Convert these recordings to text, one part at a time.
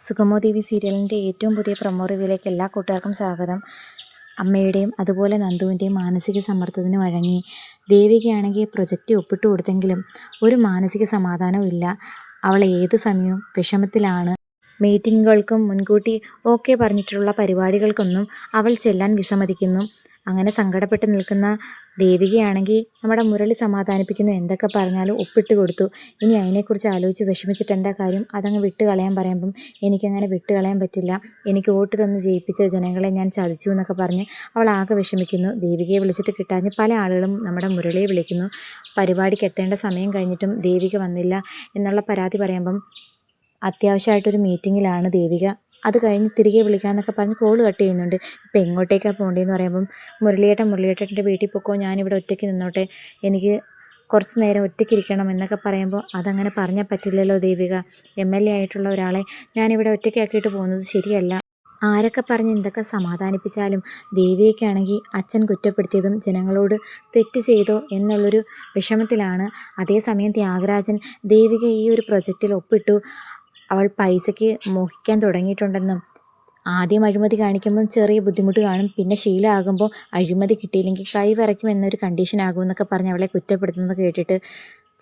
സുഗമോ ദേവി സീരിയലിൻ്റെ ഏറ്റവും പുതിയ പ്രൊമോ റിവ്യൂയിലേക്ക് എല്ലാ കൂട്ടുകാർക്കും സ്വാഗതം. അമ്മയുടെയും അതുപോലെ നന്ദുവിൻ്റെയും മാനസിക സമ്മർദ്ദത്തിന് വഴങ്ങി ദേവികയാണെങ്കിൽ പ്രൊജക്റ്റ് ഒപ്പിട്ട് കൊടുത്തെങ്കിലും ഒരു മാനസിക സമാധാനവും ഇല്ല. അവൾ ഏത് സമയവും വിഷമത്തിലാണ്. മീറ്റിങ്ങുകൾക്കും മുൻകൂട്ടി ഓക്കെ പറഞ്ഞിട്ടുള്ള പരിപാടികൾക്കൊന്നും അവൾ ചെല്ലാൻ വിസമ്മതിക്കുന്നു. അങ്ങനെ സങ്കടപ്പെട്ട് നിൽക്കുന്ന ദേവികയാണെങ്കിൽ നമ്മുടെ മുരളി സമാധാനിപ്പിക്കുന്നു. എന്തൊക്കെ പറഞ്ഞാലും ഒപ്പിട്ട് കൊടുത്തു. ഇനി അതിനെക്കുറിച്ച് ആലോചിച്ച് വിഷമിച്ചിട്ട് എന്താ കാര്യം? അതങ്ങ് വിട്ട് കളയാൻ പറയുമ്പം എനിക്കങ്ങനെ വിട്ട് കളയാൻ പറ്റില്ല. എനിക്ക് വോട്ട് തന്ന് ജയിപ്പിച്ച ജനങ്ങളെ ഞാൻ ചതിച്ചു എന്നൊക്കെ പറഞ്ഞ് അവൾ ആകെ വിഷമിക്കുന്നു. ദേവികയെ വിളിച്ചിട്ട് കിട്ടാഞ്ഞ് പല ആളുകളും നമ്മുടെ മുരളിയെ വിളിക്കുന്നു. പരിപാടിക്ക് എത്തേണ്ട സമയം കഴിഞ്ഞിട്ടും ദേവിക വന്നില്ല എന്നുള്ള പരാതി പറയുമ്പം അത്യാവശ്യമായിട്ടൊരു മീറ്റിങ്ങിലാണ് ദേവിക. അത് കഴിഞ്ഞ് തിരികെ വിളിക്കാമെന്നൊക്കെ പറഞ്ഞ് കോൾ കട്ട് ചെയ്യുന്നുണ്ട്. ഇപ്പം എങ്ങോട്ടേക്കാണ് പോകേണ്ടതെന്ന് പറയുമ്പം മുരളിയേട്ടൻ്റെ വീട്ടിൽ പൊക്കോ, ഞാനിവിടെ ഒറ്റയ്ക്ക് നിന്നോട്ടെ, എനിക്ക് കുറച്ച് നേരം ഒറ്റയ്ക്കിരിക്കണം എന്നൊക്കെ പറയുമ്പോൾ അതങ്ങനെ പറഞ്ഞാൽ പറ്റില്ലല്ലോ ദേവിക. MLA ആയിട്ടുള്ള ഒരാളെ ഞാനിവിടെ ഒറ്റയ്ക്കാക്കിയിട്ട് പോകുന്നത് ശരിയല്ല. ആരൊക്കെ പറഞ്ഞ് എന്തൊക്കെ സമാധാനിപ്പിച്ചാലും ദേവിയൊക്കെയാണെങ്കിൽ അച്ഛൻ കുറ്റപ്പെടുത്തിയതും ജനങ്ങളോട് തെറ്റ് ചെയ്തോ എന്നുള്ളൊരു വിഷമത്തിലാണ്. അതേസമയം ത്യാഗരാജൻ ദേവിക ഈ ഒരു പ്രൊജക്റ്റിൽ ഒപ്പിട്ടു, അവൾ പൈസയ്ക്ക് മോഹിക്കാൻ തുടങ്ങിയിട്ടുണ്ടെന്നും ആദ്യം അഴിമതി കാണിക്കുമ്പം ചെറിയ ബുദ്ധിമുട്ട് കാണും, പിന്നെ ശീലമാകുമ്പോൾ അഴിമതി കിട്ടിയില്ലെങ്കിൽ കൈ വിറയ്ക്കും എന്നൊരു കണ്ടീഷനാകുമെന്നൊക്കെ പറഞ്ഞ് അവളെ കുറ്റപ്പെടുത്തുന്നത് കേട്ടിട്ട്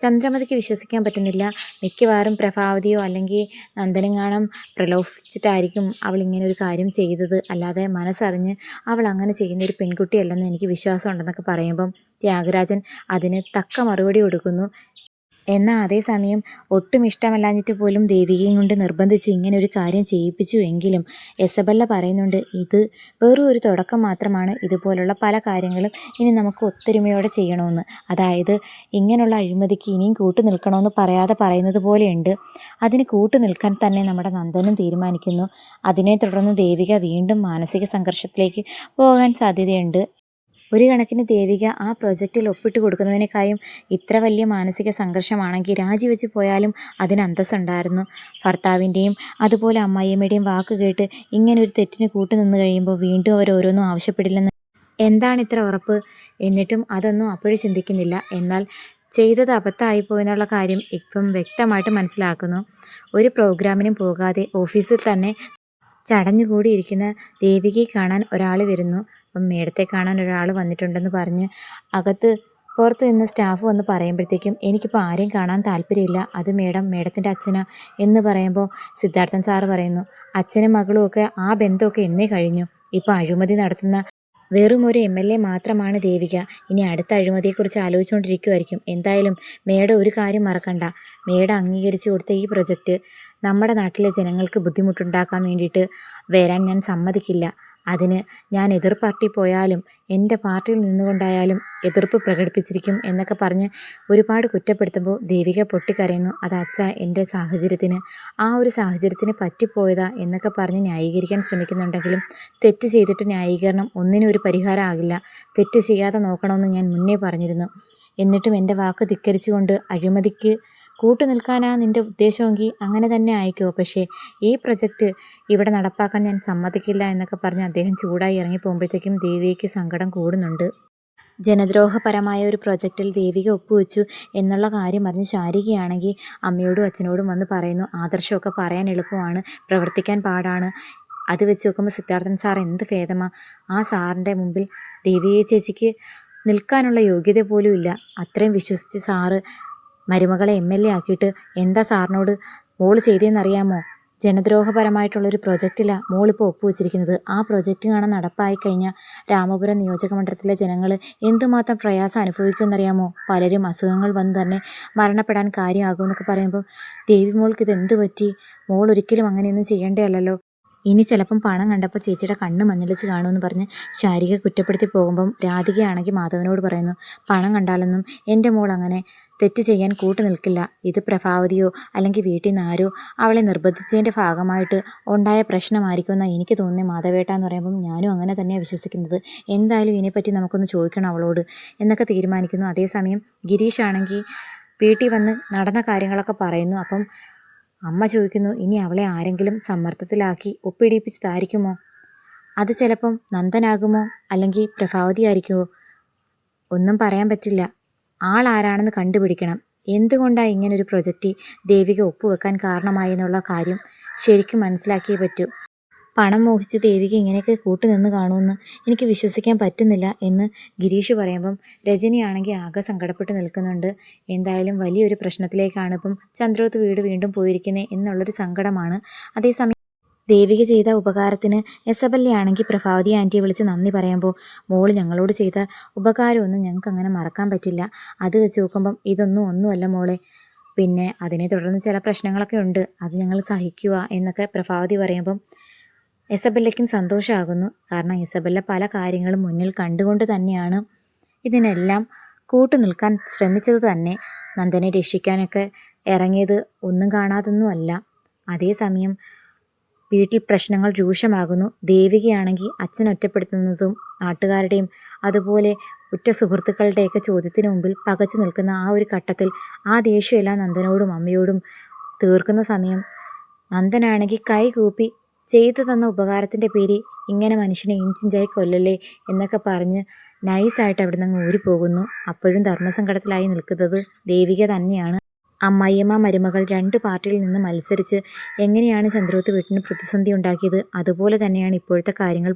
ചന്ദ്രമതിക്ക് വിശ്വസിക്കാൻ പറ്റുന്നില്ല. മിക്കവാറും പ്രഭാവതിയോ അല്ലെങ്കിൽ നന്ദനെങ്ങാനും പ്രലോഭിച്ചിട്ടായിരിക്കും അവൾ ഇങ്ങനെ ഒരു കാര്യം ചെയ്തത്, അല്ലാതെ മനസ്സറിഞ്ഞ് അവൾ അങ്ങനെ ചെയ്യുന്നൊരു പെൺകുട്ടിയല്ലെന്ന് എനിക്ക് വിശ്വാസമുണ്ടെന്നൊക്കെ പറയുമ്പം ത്യാഗരാജൻ അതിന് തക്ക മറുപടി കൊടുക്കുന്നു. എന്നാൽ അതേസമയം ഒട്ടും ഇഷ്ടമല്ലാഞ്ഞിട്ട് പോലും ദേവികയും കൊണ്ട് നിർബന്ധിച്ച് ഇങ്ങനെ ഒരു കാര്യം ചെയ്യിപ്പിച്ചു എങ്കിലും എസബല്ല പറയുന്നുണ്ട്, ഇത് വെറും ഒരു തുടക്കം മാത്രമാണ്. ഇതുപോലുള്ള പല കാര്യങ്ങളും ഇനി നമുക്ക് ഒത്തൊരുമയോടെ ചെയ്യണമെന്ന്. അതായത് ഇങ്ങനെയുള്ള അഴിമതിക്ക് ഇനിയും കൂട്ടു നിൽക്കണമെന്ന് പറയാതെ പറയുന്നത് പോലെയുണ്ട്. അതിന് കൂട്ടു നിൽക്കാൻ തന്നെ നമ്മുടെ നന്ദനും തീരുമാനിക്കുന്നു. അതിനെ തുടർന്ന് ദേവിക വീണ്ടും മാനസിക സംഘർഷത്തിലേക്ക് പോകാൻ സാധ്യതയുണ്ട്. ഒരു കണക്കിന് ദേവിക ആ പ്രൊജക്റ്റിൽ ഒപ്പിട്ട് കൊടുക്കുന്നതിനേക്കാളും ഇത്ര വലിയ മാനസിക സംഘർഷമാണെങ്കിൽ രാജിവെച്ച് പോയാലും അതിന് അന്തസ്സുണ്ടായിരുന്നു. ഭർത്താവിൻ്റെയും അതുപോലെ അമ്മായിയമ്മയുടെയും വാക്ക് കേട്ട് ഇങ്ങനൊരു തെറ്റിന് കൂട്ടുനിന്ന് കഴിയുമ്പോൾ വീണ്ടും അവരോരോന്നും ആവശ്യപ്പെടില്ലെന്ന് എന്താണ് ഇത്ര ഉറപ്പ്? എന്നിട്ടും അതൊന്നും അപ്പോഴും ചിന്തിക്കുന്നില്ല. എന്നാൽ ചെയ്തത് അബദ്ധമായിപ്പോയെന്നുള്ള കാര്യം ഇപ്പം വ്യക്തമായിട്ട് മനസ്സിലാക്കുന്നു. ഒരു പ്രോഗ്രാമിനും പോകാതെ ഓഫീസിൽ തന്നെ ചടഞ്ഞുകൂടിയിരിക്കുന്ന ദേവികയെ കാണാൻ ഒരാൾ വരുന്നു. അപ്പം മേഡത്തെ കാണാൻ ഒരാൾ വന്നിട്ടുണ്ടെന്ന് പറഞ്ഞ് പുറത്ത് നിന്ന് സ്റ്റാഫ് വന്ന് പറയുമ്പോഴത്തേക്കും എനിക്കിപ്പോൾ ആരെയും കാണാൻ താല്പര്യമില്ല, അത് മേഡത്തിൻ്റെ അച്ഛനാ എന്ന് പറയുമ്പോൾ സിദ്ധാർത്ഥൻ സാറ് പറയുന്നു, അച്ഛനും മകളും ഒക്കെ ആ ബന്ധമൊക്കെ എന്നേ കഴിഞ്ഞു. ഇപ്പോൾ അഴിമതി നടത്തുന്ന വെറും ഒരു MLA മാത്രമാണ് ദേവിക. ഇനി അടുത്ത അഴിമതിയെക്കുറിച്ച് ആലോചിച്ചുകൊണ്ടിരിക്കുമായിരിക്കും. എന്തായാലും മേഡം ഒരു കാര്യം മറക്കണ്ട, മേഡം അംഗീകരിച്ചു കൊടുത്ത ഈ പ്രൊജക്റ്റ് നമ്മുടെ നാട്ടിലെ ജനങ്ങൾക്ക് ബുദ്ധിമുട്ടുണ്ടാക്കാൻ വേണ്ടിയിട്ട് വരാൻ ഞാൻ സമ്മതിക്കില്ല. അതിന് ഞാൻ എതിർ പാർട്ടി പോയാലും എൻ്റെ പാർട്ടിയിൽ നിന്നുകൊണ്ടായാലും എതിർപ്പ് പ്രകടിപ്പിച്ചിരിക്കും എന്നൊക്കെ പറഞ്ഞ് ഒരുപാട് കുറ്റപ്പെടുത്തുമ്പോൾ ദേവിക പൊട്ടിക്കരയുന്നു. അത് അച്ഛാ, എൻ്റെ സാഹചര്യത്തിന് ആ ഒരു സാഹചര്യത്തിന് പറ്റിപ്പോയതാ എന്നൊക്കെ പറഞ്ഞ് ന്യായീകരിക്കാൻ ശ്രമിക്കുന്നുണ്ടെങ്കിലും തെറ്റ് ചെയ്തിട്ട് ന്യായീകരണം ഒന്നിനും ഒരു പരിഹാരം ആകില്ല. തെറ്റ് ചെയ്യാതെ നോക്കണമെന്ന് ഞാൻ മുന്നേ പറഞ്ഞിരുന്നു. എന്നിട്ടും എൻ്റെ വാക്ക് ധിക്കരിച്ചുകൊണ്ട് അഴിമതിക്ക് കൂട്ടു നിൽക്കാനാ നിൻ്റെ ഉദ്ദേശമെങ്കിൽ അങ്ങനെ തന്നെ ആയിക്കോ, പക്ഷേ ഈ പ്രൊജക്റ്റ് ഇവിടെ നടപ്പാക്കാൻ ഞാൻ സമ്മതിക്കില്ല എന്നൊക്കെ പറഞ്ഞ് അദ്ദേഹം ചൂടായി ഇറങ്ങിപ്പോകുമ്പോഴത്തേക്കും ദേവികയ്ക്ക് സങ്കടം കൂടുന്നുണ്ട്. ജനദ്രോഹപരമായ ഒരു പ്രൊജക്റ്റിൽ ദേവിക ഒപ്പുവെച്ചു എന്നുള്ള കാര്യം അറിഞ്ഞ് ശാരികയാണെങ്കിൽ അമ്മയോടും അച്ഛനോടും വന്ന് പറയുന്നു. ആദർശമൊക്കെ പറയാൻ എളുപ്പമാണ്, പ്രവർത്തിക്കാൻ പാടാണ്. അത് വെച്ച് നോക്കുമ്പോൾ സിദ്ധാർത്ഥൻ സാർ എന്ത് ഭേദമാണ്. ആ സാറിൻ്റെ മുമ്പിൽ ദേവിക ചേച്ചിക്ക് നിൽക്കാനുള്ള യോഗ്യത പോലും ഇല്ല. അത്രയും വിശ്വസിച്ച് സാറ് മരുമകളെ MLA ആക്കിയിട്ട് എന്താ സാറിനോട് മോള് ചെയ്തതെന്നറിയാമോ? ജനദ്രോഹപരമായിട്ടുള്ളൊരു പ്രൊജക്റ്റിലാണ് മോളിപ്പോൾ ഒപ്പുവെച്ചിരിക്കുന്നത്. ആ പ്രൊജക്റ്റ് കാണാൻ നടപ്പായി കഴിഞ്ഞാൽ രാമപുരം നിയോജകമണ്ഡലത്തിലെ ജനങ്ങൾ എന്തുമാത്രം പ്രയാസം അനുഭവിക്കുമെന്നറിയാമോ? പലരും അസുഖങ്ങൾ വന്ന് തന്നെ മരണപ്പെടാൻ കാര്യമാകുമെന്നൊക്കെ പറയുമ്പോൾ ദേവി മോൾക്ക് ഇതെന്ത് പറ്റി? മോൾ ഒരിക്കലും അങ്ങനെയൊന്നും ചെയ്യേണ്ടതല്ലോ. ഇനി ചിലപ്പം പണം കണ്ടപ്പോൾ ചേച്ചിയുടെ കണ്ണ് മഞ്ഞളിച്ച് കാണുമെന്ന് പറഞ്ഞ് ശാരിക കുറ്റപ്പെടുത്തി പോകുമ്പം രാധികയാണെങ്കിൽ മാധവനോട് പറയുന്നു, പണം കണ്ടാലൊന്നും എൻ്റെ മോൾ അങ്ങനെ തെറ്റ് ചെയ്യാൻ കൂട്ടു നിൽക്കില്ല. ഇത് പ്രഭാവതിയോ അല്ലെങ്കിൽ വീട്ടിൽ നിന്ന് ആരോ അവളെ നിർബന്ധിച്ചതിൻ്റെ ഭാഗമായിട്ട് ഉണ്ടായ പ്രശ്നമായിരിക്കുമെന്നാണ് എനിക്ക് തോന്നുന്നത് മാധവേട്ട എന്ന് പറയുമ്പം ഞാനും അങ്ങനെ തന്നെയാണ് വിശ്വസിക്കുന്നത്. എന്തായാലും ഇതിനെപ്പറ്റി നമുക്കൊന്ന് ചോദിക്കണം അവളോട് എന്നൊക്കെ തീരുമാനിക്കുന്നു. അതേസമയം ഗിരീഷ് ആണെങ്കിൽ വീട്ടിൽ വന്ന് നടന്ന കാര്യങ്ങളൊക്കെ പറയുന്നു. അപ്പം അമ്മ ചോദിക്കുന്നു, ഇനി അവളെ ആരെങ്കിലും സമ്മർദ്ദത്തിലാക്കി ഒപ്പിടിപ്പിച്ചതായിരിക്കുമോ? അത് ചിലപ്പം നന്ദനാകുമോ അല്ലെങ്കിൽ പ്രഭാവതി ആയിരിക്കുമോ? ഒന്നും പറയാൻ പറ്റില്ല. ആളാരാണെന്ന് കണ്ടുപിടിക്കണം. എന്തുകൊണ്ടാണ് ഇങ്ങനൊരു പ്രൊജക്റ്റ് ദേവിക ഒപ്പുവെക്കാൻ കാരണമായി എന്നുള്ള കാര്യം ശരിക്കും മനസ്സിലാക്കിയേ പറ്റൂ. പണം മോഹിച്ച് ദേവിക ഇങ്ങനെയൊക്കെ കൂട്ടുനിന്ന് കാണുമെന്ന് എനിക്ക് വിശ്വസിക്കാൻ പറ്റുന്നില്ല എന്ന് ഗിരീഷ് പറയുമ്പം രജനിയാണെങ്കിൽ ആകെ സങ്കടപ്പെട്ട് നിൽക്കുന്നുണ്ട്. എന്തായാലും വലിയൊരു പ്രശ്നത്തിലേക്കാണ് ഇപ്പം ചന്ദ്രോത്ത് വീട് വീണ്ടും പോയിരിക്കുന്നത് എന്നുള്ളൊരു സങ്കടമാണ്. അതേസമയം ദേവിക ചെയ്ത ഉപകാരത്തിന് എസബല്ലയാണെങ്കിൽ പ്രഭാവതി ആൻറ്റിയെ വിളിച്ച് നന്ദി പറയുമ്പോൾ, മോള് ഞങ്ങളോട് ചെയ്ത ഉപകാരമൊന്നും ഞങ്ങൾക്ക് അങ്ങനെ മറക്കാൻ പറ്റില്ല. അത് വെച്ച് നോക്കുമ്പം ഇതൊന്നും ഒന്നുമല്ല മോളെ. പിന്നെ അതിനെ തുടർന്ന് ചില പ്രശ്നങ്ങളൊക്കെ ഉണ്ട്, അത് ഞങ്ങൾ സഹിക്കുക എന്നൊക്കെ പ്രഭാവതി പറയുമ്പം ഇസബെല്ലയ്ക്കും സന്തോഷമാകുന്നു. കാരണം ഇസബെല്ല പല കാര്യങ്ങളും മുന്നിൽ കണ്ടുകൊണ്ട് തന്നെയാണ് ഇതിനെല്ലാം കൂട്ടുനിൽക്കാൻ ശ്രമിച്ചത് തന്നെ. നന്ദനെ രക്ഷിക്കാനൊക്കെ ഇറങ്ങിയത് ഒന്നും കാണാതൊന്നുമല്ല. അതേസമയം വീട്ടിൽ പ്രശ്നങ്ങൾ രൂക്ഷമാകുന്നു. ദേവികയാണെങ്കിൽ അച്ഛൻ ഒറ്റപ്പെടുത്തുന്നതും നാട്ടുകാരുടെയും അതുപോലെ ഉറ്റ സുഹൃത്തുക്കളുടെയൊക്കെ ചോദ്യത്തിന് മുമ്പിൽ പകച്ചു നിൽക്കുന്ന ആ ഒരു ഘട്ടത്തിൽ ആ ദേഷ്യമെല്ലാം നന്ദനോടും അമ്മയോടും തീർക്കുന്ന സമയം നന്ദനാണെങ്കിൽ കൈകൂപ്പി ചെയ്തു തന്ന ഉപകാരത്തിൻ്റെ പേരിൽ ഇങ്ങനെ മനുഷ്യനെ ഇഞ്ചിഞ്ചായി കൊല്ലല്ലേ എന്നൊക്കെ പറഞ്ഞ് നൈസായിട്ട് അവിടെ നിന്ന് ഊരിപ്പോകുന്നു. അപ്പോഴും ധർമ്മസങ്കടത്തിലായി നിൽക്കുന്നത് ദേവിക തന്നെയാണ്. അമ്മായിയമ്മ മരുമകൾ 2 പാർട്ടിയിൽ നിന്ന് മത്സരിച്ച് എങ്ങനെയാണ് ചന്ദ്രോത്ത് വീട്ടിന് പ്രതിസന്ധി ഉണ്ടാക്കിയത്, അതുപോലെ തന്നെയാണ് ഇപ്പോഴത്തെ കാര്യങ്ങൾ